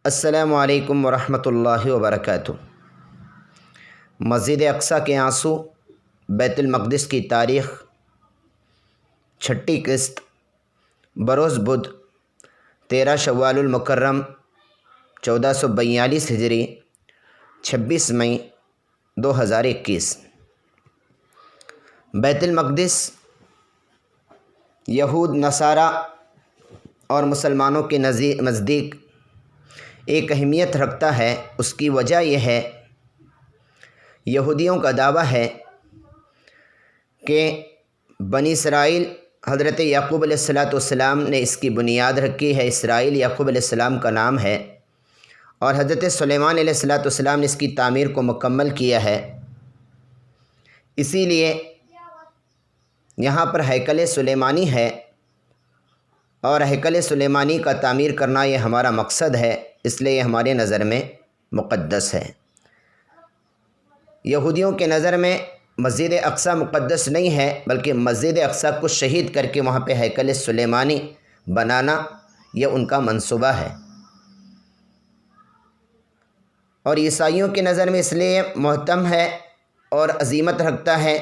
السلام علیکم ورحمۃ اللہ وبرکاتہ۔ مسجد اقصیٰ کے آنسو، بیت المقدس کی تاریخ، چھٹی قسط، بروز بدھ 13 شوال المکرم 1442 ہجری 26 مئی 2021۔ بیت المقدس یہود، نصارہ اور مسلمانوں کے نزدیک ایک اہمیت رکھتا ہے۔ اس کی وجہ یہ ہے، یہودیوں کا دعویٰ ہے کہ بنی اسرائیل حضرت یعقوب علیہ السلام نے اس کی بنیاد رکھی ہے۔ اسرائیل یعقوب علیہ السلام کا نام ہے، اور حضرت سلیمان علیہ السلام نے اس کی تعمیر کو مکمل کیا ہے۔ اسی لیے یہاں پر ہیکل سلیمانی ہے، اور ہیکل سلیمانی کا تعمیر کرنا یہ ہمارا مقصد ہے، اس لیے یہ ہمارے نظر میں مقدس ہے۔ یہودیوں کے نظر میں مسجد اقصیٰ مقدس نہیں ہے، بلکہ مسجد اقصیٰ کو شہید کر کے وہاں پہ ہیکل سلیمانی بنانا یہ ان کا منصوبہ ہے۔ اور عیسائیوں کے نظر میں اس لیے محترم ہے اور عظمت رکھتا ہے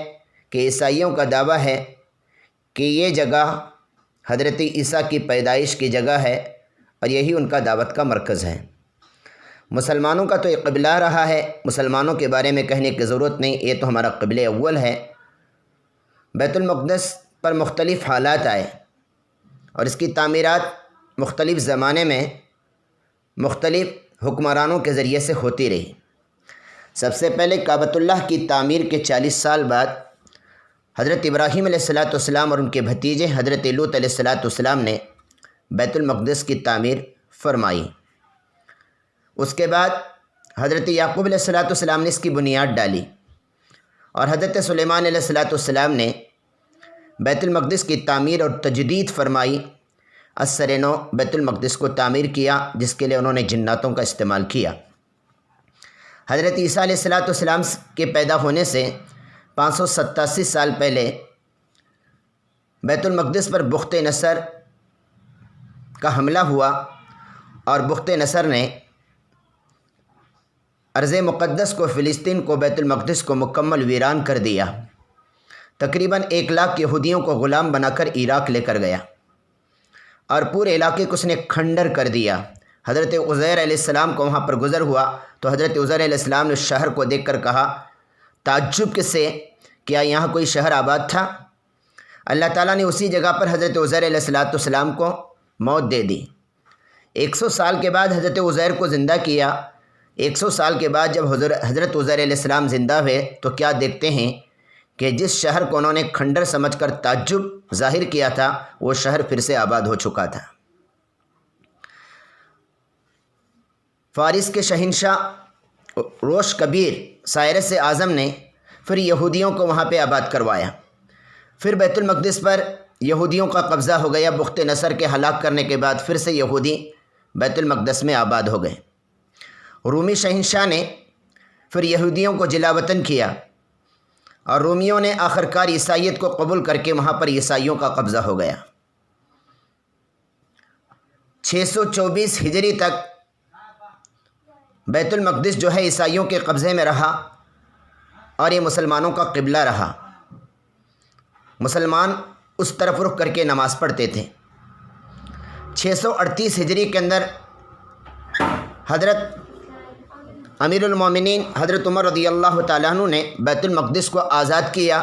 کہ عیسائیوں کا دعویٰ ہے کہ یہ جگہ حضرت عیسیٰ کی پیدائش کی جگہ ہے، اور یہی ان کا دعوت کا مرکز ہے۔ مسلمانوں کا تو یہ قبلہ رہا ہے، مسلمانوں کے بارے میں کہنے کی ضرورت نہیں، یہ تو ہمارا قبلہ اول ہے۔ بیت المقدس پر مختلف حالات آئے، اور اس کی تعمیرات مختلف زمانے میں مختلف حکمرانوں کے ذریعے سے ہوتی رہی۔ سب سے پہلے کعبۃ اللہ کی تعمیر کے 40 سال بعد حضرت ابراہیم علیہ السلام اور ان کے بھتیجے حضرت لوط علیہ السلام نے بیت المقدس کی تعمیر فرمائی۔ اس کے بعد حضرت یعقوب علیہ السلام نے اس کی بنیاد ڈالی، اور حضرت سلیمان علیہ السلام نے بیت المقدس کی تعمیر اور تجدید فرمائی۔ اثر نو بیت المقدس کو تعمیر کیا، جس کے لیے انہوں نے جناتوں کا استعمال کیا۔ حضرت عیسیٰ علیہ السلام کے پیدا ہونے سے 587 سال پہلے بیت المقدس پر بخت نصر کا حملہ ہوا، اور بخت نصر نے ارض مقدس کو، فلسطین کو، بیت المقدس کو مکمل ویران کر دیا۔ تقریباً 1 لاکھ یہودیوں کو غلام بنا کر عراق لے کر گیا، اور پورے علاقے کو اس نے کھنڈر کر دیا۔ حضرت عزیر علیہ السلام کو وہاں پر گزر ہوا تو حضرت عزیر علیہ السلام نے اس شہر کو دیکھ کر کہا، تعجب کس سے، کیا یہاں کوئی شہر آباد تھا؟ اللہ تعالیٰ نے اسی جگہ پر حضرت عزیر علیہ السلام کو موت دے دی۔ 100 سال کے بعد حضرت عزیر کو زندہ کیا۔ 100 سال کے بعد جب حضرت عزیر علیہ السلام زندہ ہوئے تو کیا دیکھتے ہیں کہ جس شہر کو انہوں نے کھنڈر سمجھ کر تعجب ظاہر کیا تھا، وہ شہر پھر سے آباد ہو چکا تھا۔ فارس کے شہنشاہ روش کبیر سائرس اعظم نے پھر یہودیوں کو وہاں پہ آباد کروایا۔ پھر بیت المقدس پر یہودیوں کا قبضہ ہو گیا۔ بخت نصر کے ہلاک کرنے کے بعد پھر سے یہودی بیت المقدس میں آباد ہو گئے۔ رومی شہنشاہ نے پھر یہودیوں کو جلا وطن کیا، اور رومیوں نے آخرکار عیسائیت کو قبول کر کے وہاں پر عیسائیوں کا قبضہ ہو گیا۔ 624 ہجری تک بیت المقدس جو ہے عیسائیوں کے قبضے میں رہا، اور یہ مسلمانوں کا قبلہ رہا۔ مسلمان اس طرف رخ کر کے نماز پڑھتے تھے۔ 638 ہجری کے اندر حضرت امیر المومنین حضرت عمر رضی اللہ تعالیٰ عنہ نے بیت المقدس کو آزاد کیا،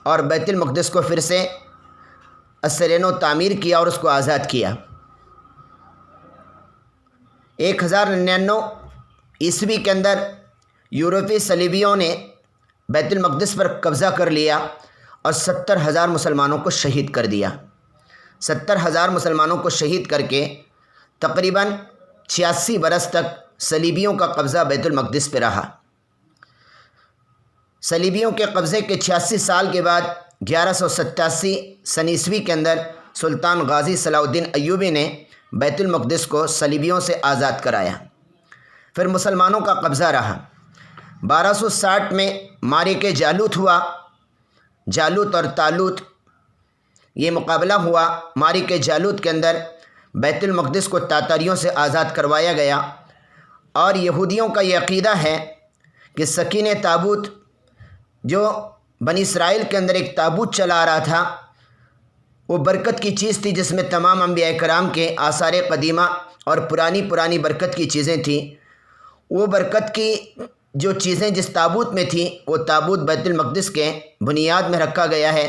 اور بیت المقدس کو پھر سے اثر نو تعمیر کیا اور اس کو آزاد کیا۔ 1099 عیسوی کے اندر یورپی صلیبیوں نے بیت المقدس پر قبضہ کر لیا، اور 70,000 مسلمانوں کو شہید کر دیا۔ 70,000 مسلمانوں کو شہید کر کے تقریباً 86 برس تک صلیبیوں کا قبضہ بیت المقدس پہ رہا۔ صلیبیوں کے قبضے کے 86 سال کے بعد 1187 سن عیسوی کے اندر سلطان غازی صلاح الدین ایوبی نے بیت المقدس کو صلیبیوں سے آزاد کرایا۔ پھر مسلمانوں کا قبضہ رہا۔ 1260 میں معرکہ جالوت ہوا۔ جالوت اور طالوت یہ مقابلہ ہوا۔ معرکہ جالوت کے اندر بیت المقدس کو تاتاریوں سے آزاد کروایا گیا، اور یہودیوں کا یہ عقیدہ ہے کہ سکینہ تابوت جو بنی اسرائیل کے اندر ایک تابوت چلا آ رہا تھا، وہ برکت کی چیز تھی جس میں تمام انبیاء کرام کے آثار قدیمہ اور پرانی برکت کی چیزیں تھیں۔ وہ برکت کی جو چیزیں جس تابوت میں تھیں، وہ تابوت بیت المقدس کے بنیاد میں رکھا گیا ہے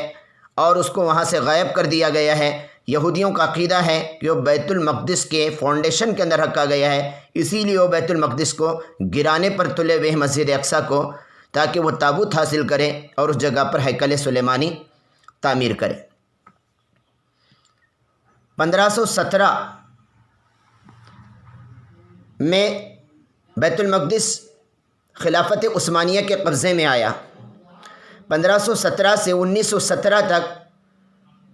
اور اس کو وہاں سے غائب کر دیا گیا ہے۔ یہودیوں کا عقیدہ ہے کہ وہ بیت المقدس کے فاؤنڈیشن کے اندر رکھا گیا ہے، اسی لیے وہ بیت المقدس کو گرانے پر تلے ہوئے ہیں مسجد اقصیٰ کو، تاکہ وہ تابوت حاصل کریں اور اس جگہ پر ہیکل سلیمانی تعمیر کریں۔ 1517 میں بیت المقدس خلافت عثمانیہ کے قبضے میں آیا۔ 1517 سے 1917 تک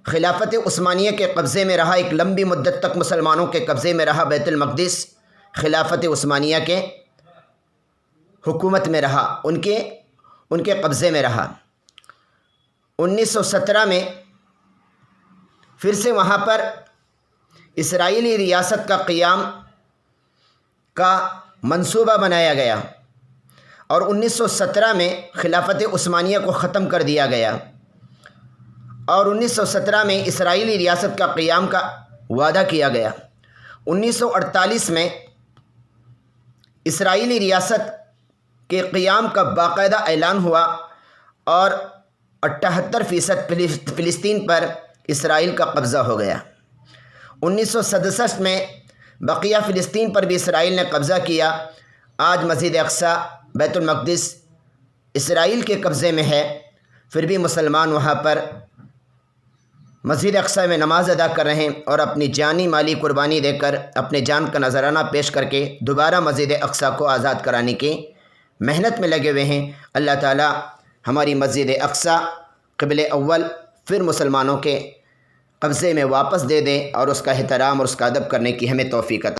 خلافت عثمانیہ کے قبضے میں رہا، ایک لمبی مدت تک مسلمانوں کے قبضے میں رہا بیت المقدس، خلافت عثمانیہ کے حکومت میں رہا، ان کے قبضے میں رہا۔ 1917 میں پھر سے وہاں پر اسرائیلی ریاست کا قیام کا منصوبہ بنایا گیا، اور 1917 میں خلافت عثمانیہ کو ختم کر دیا گیا، اور 1917 میں اسرائیلی ریاست کا قیام کا وعدہ کیا گیا۔ 1948 میں اسرائیلی ریاست کے قیام کا باقاعدہ اعلان ہوا، اور 78% فلسطین پر اسرائیل کا قبضہ ہو گیا۔ 1967 میں بقیہ فلسطین پر بھی اسرائیل نے قبضہ کیا۔ آج مسجد اقصیٰ بیت المقدس اسرائیل کے قبضے میں ہے، پھر بھی مسلمان وہاں پر مسجد اقصیٰ میں نماز ادا کر رہے ہیں، اور اپنی جانی مالی قربانی دے کر اپنے جان کا نذرانہ پیش کر کے دوبارہ مسجد اقصیٰ کو آزاد کرانے کی محنت میں لگے ہوئے ہیں۔ اللہ تعالی ہماری مسجد اقصیٰ قبلِ اول پھر مسلمانوں کے قبضے میں واپس دے دیں، اور اس کا احترام اور اس کا ادب کرنے کی ہمیں توفیق عطا